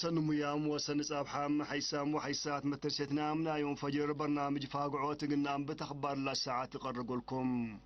سنميام وسنصابحام حيسام وحيسات مترستنا منا يوم فجر برنامج فاقعوت قلنا بتخبار للساعات يقرقوا لكم.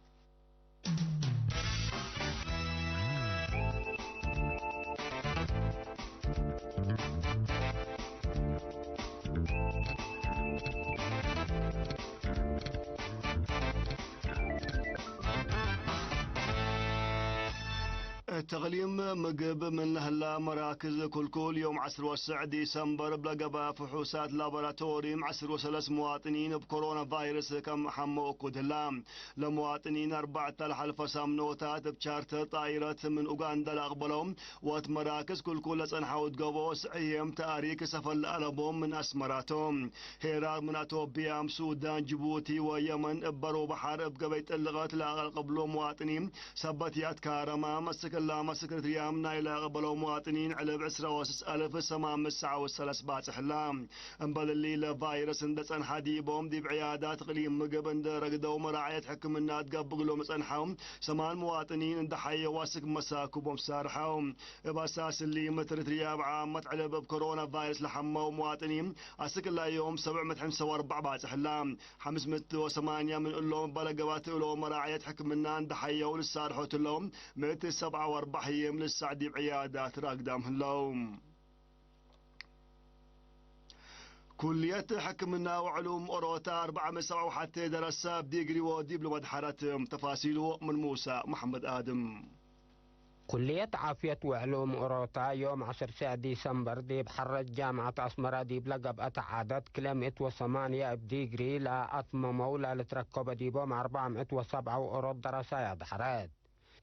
تغليم مقب من هلا مراكز كل يوم 10 ديسمبر بلقبا فحوصات لابراتوري 10 مواطنين بكورونا فيروس كم حمو كدلام لمواطنين 4000 سامنوتات بشارتر طائرة من اوغندا لاقبلهم وات مراكز كل صنحاو تقبو سعيم تاريك سفر الألبوم من اسمراتهم هيرار من اتوبيا سودان جيبوتي ويمن برو بحر بقبيت اللغات لا قبلوا مواطنين سبتيات كارما مسك لا سكرتريا من إلى قبلوا مواطنين على بعسرة وسألف سمام الساعة والثلاث باصح لام انبل الليلة فيروس اندسن حديبهم دي بعيادات قليم مقبن رقدوا مراعية حكم النات قبقلوا مسنحهم سمان مواطنين اند حي واسك مساكوبهم سارحهم باساس اللي مترتريا بعامة على باب كورونا فيروس لحموا مواطنين اسك الله يوم 754 باصح لام 508 من اللهم بلقبات لهم مراعية حكم النات اند حي ولسارحوت لهم 147 يوم للسعدي بعيادات راقدام اللوم. كلية حكمنا وعلوم أوروتا 407 وحتى درسها بديجري ودبلوم حرت تفاصيله من موسى محمد آدم. كلية عافية وعلوم أوروتا يوم 10 ديسمبر دي بحرج جامعة أسمرة دي بلقب أتعادت كلمة وثمانية بديجري لا أتمموا لا لتركب ديبهم 407 أورود دراسة دحرات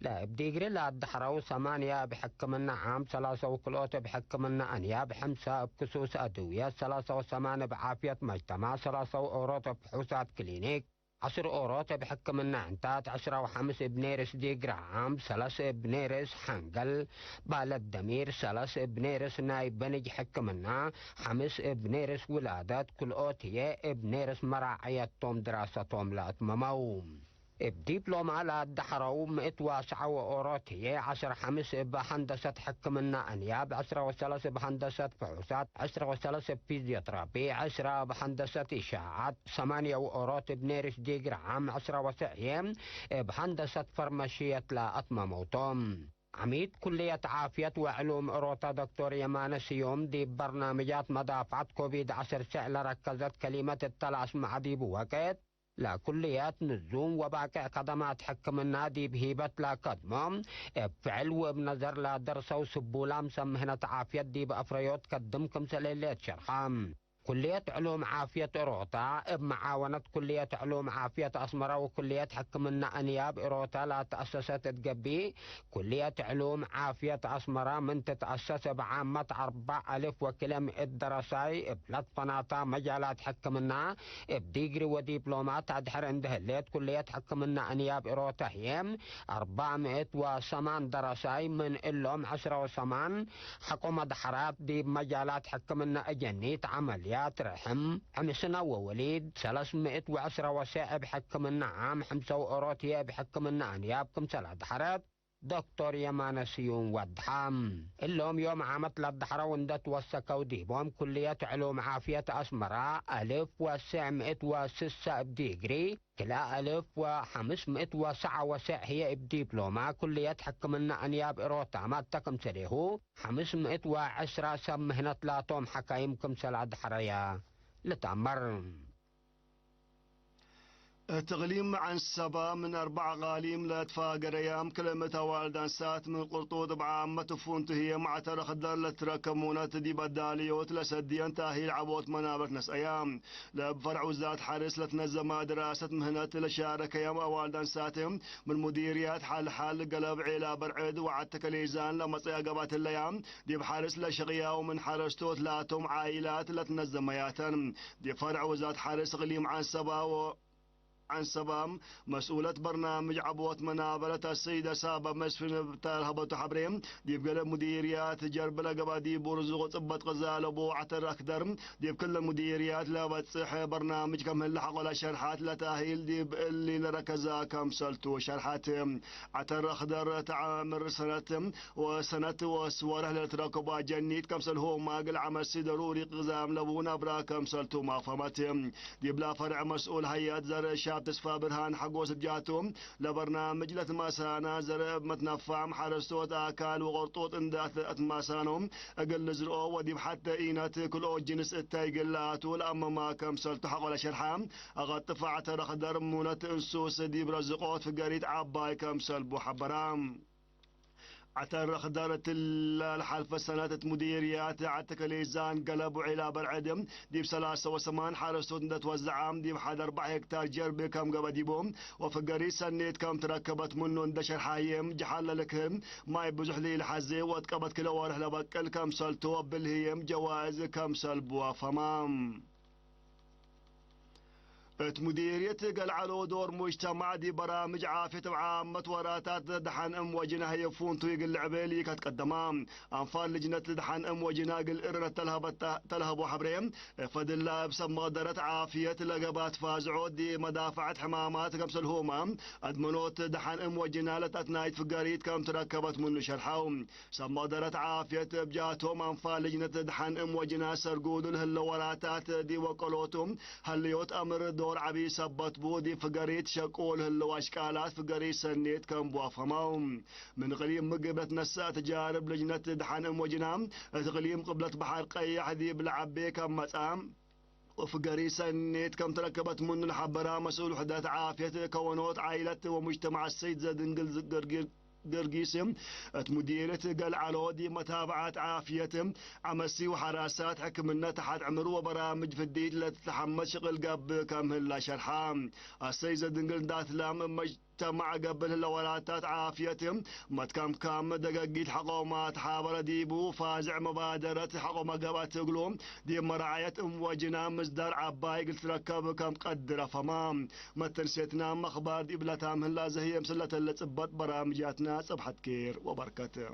لا بديجري لا الدحرو 8 بحكمنا عام 3 وكلوته بحكمنا أنياب 5 بكسوس أدوية 3 و8 بعافية مجتمع 3 أوروتا بحوسات كلينيك 10 أوروتا بحكمنا عنتات 10 و5 بنيرس ديجرا عام 3 بنيرس حنقل بالد دمير 3 بنيرس نايب بنج حكمنا 5 بنيرس ولادات كل أوتية بنيرس مراعية توم دراستهم لا أتمموم بدبلوم على الدحرو 107 أوروتية 10 5 بهندسة حكمنا أنياب 10 و3 بهندسة فحوصات 10 و3 بفيزيوترابي 10 بهندسة إشاعات 8 أوروت بنيرش ديجر عام 10 و9 بهندسة فرماشية لا أتمموتهم عميد كلية عافية وعلوم أوروتا دكتور يمان سيوم دي برنامجات مدافعة كوفيد 10 سعل ركزت كلمة التلاش مع دي بوكت لا كليات نزوم وباقي قدمات حكم النادي بهيبة لا قدمهم بفعل وبنظر لا درسوا وسبولام سمهنة عافية دي بأفريوت قدمكم سليلات شرحام كلية علوم عافية أوروتا بمعاونة كلية علوم عافية أسمرة وكلية حكمنا أنياب أوروتا لا تأسست تقبي كلية علوم عافية أسمرة من تتأسس بعامة 4000 وكلم الدراساي بلاد فناطة مجالات حكمنا بديجري ودبلومات أدحر عندها الليت كلية حكمنا أنياب أوروتا هي 408 دراساي من اللهم 10 وثمان حكومة دحرات دي مجالات حكمنا أجنيت عمليات رحم حمسنا ووليد 310 وسائب حكمنا عام 5 أوروتية بحكمنا أنيابكم 3 حرات دكتور يمان سيون ودحام اللهم يوم عامت للدحرة وندت وسكوا ديبهم كلية علوم عافية أسمراء 1906 بديجري كلا 1509 وسع هي بدبلومة كلية حكمنا أنياب إروتا ما تكم سريهو 510 سمهنة لا توم حكايمكم سلاد حريا لتعمر تغليم عن سبا من 4 غاليم لا تفاقر ايام كلمة والدان سات من قرطوط بعامة فونت هي مع ترخ دالة تركمونة دي بداليوت لسديان تاهيل عبوت منابر نس ايام لبفرع وزات حارس لتنزم دراسة مهنة لشارك ايام والدان ساتهم من مديريات حال قلب عيلا برعيد وعدتك ليزان لما قبات الايام دي بحارس لشغيا ومن حارستوت لاتهم عائلات لتنزم ياتن دي فرع وزات حارس غليم عن سبا عن سبام مسؤولة برنامج عبوة منابلة السيدة سابا مسفن بتالهبة حبريم ديب كل مديريات جرب لقبا ديب ورزق طبت غزال أبو عتر أكدر ديب كل مديريات لا بتصح برنامج كم هالحق ولا شرحات لا تأهيل ديب اللي لركزا كم سلتو شرحات عتر أخدر تعامر سنة وسنة وسوره لتركبا جنيت كم سلهو ماقل عمل ضروري قزام لبونا برا كم سلتو ما فهمت ديب لا فرع مسؤول هيئة زر شاب تسفى برهان حقو سبجاتهم لبرنامج لتماسانا زر متنفع حرستوت اكال وغرطوط اندات اتماسانهم اقل زرقو وديب حتى اينات كل او جنس التايقلات والاما ما كم سلتو حق ولا شرحام اغطفع ترخدر مونة انسوس ديب رزقوت في قريد عباي كم سلبو حبرام عتر خدرت الحلفة سنة مديريات عتك ليزان قلبوا على برعدم ديب 3 حارسون توزعام ديب حد 4 هكتار جرب كم قبا ديبهم وفقري سنيت كم تركبت منو اندشر حايم جحل لكهم ما يبزح لي الحزي واتقبت كل وارح لبكل كم سلتو بالهيم جوائز كم سلبوا فمام مديرية قلعلو دور مجتمع دي برامج عافية وعامة وراتات دحان ام وجنها يفون طويق اللعبيلي كتقدمام انفال لجنة دحان ام وجنها قل ارنة تلهب وحبريم فدل الله بسم مقدرة عافية لقبات فازعود دي مدافعة حمامات كمس الهومام ادمنوت دحان ام وجنها لتتنايت في قريد كم تركبت منو شرحاهم سم مقدرة عافية بجاتهم انفال لجنة دحان ام وجنها سرقود الهلوراتات دي وقلوتهم هليوت امر دور عبي سبت بودي فقريت شقول هلو اشكالات فقريت سنيت كم بوافماهم من غليم مقبلة نساء تجارب لجنة دحان ام وجنام تغليم قبلة بحر قيح دي بالعبي كم مطعم وفقري سنيت كم تركبت من الحبرة مسؤول وحدات عافية كونوت عائلة ومجتمع السيد زاد انقل قرقيسم مديرة قال علودي متابعات عافيتهم عمسي وحراسات حكمنا تحت عمرو وبرامج في الديد لتتحمل شغل قب كم هلا شرحام السيزة دنقل دات لام مجتمع قبل الولاتات عافيتهم متكم كام دقاقيت حقومات حابر ديبو فازع مبادرة حقومة قبات تقلوم دي مرعاية وجنا مصدر عباي قلت ركب كم قدر فمام ما تنسيتنا مخبار دي بلاتام هلا زهية مسلة اللي تثبت برامجاتنا صبحت كير وبركاته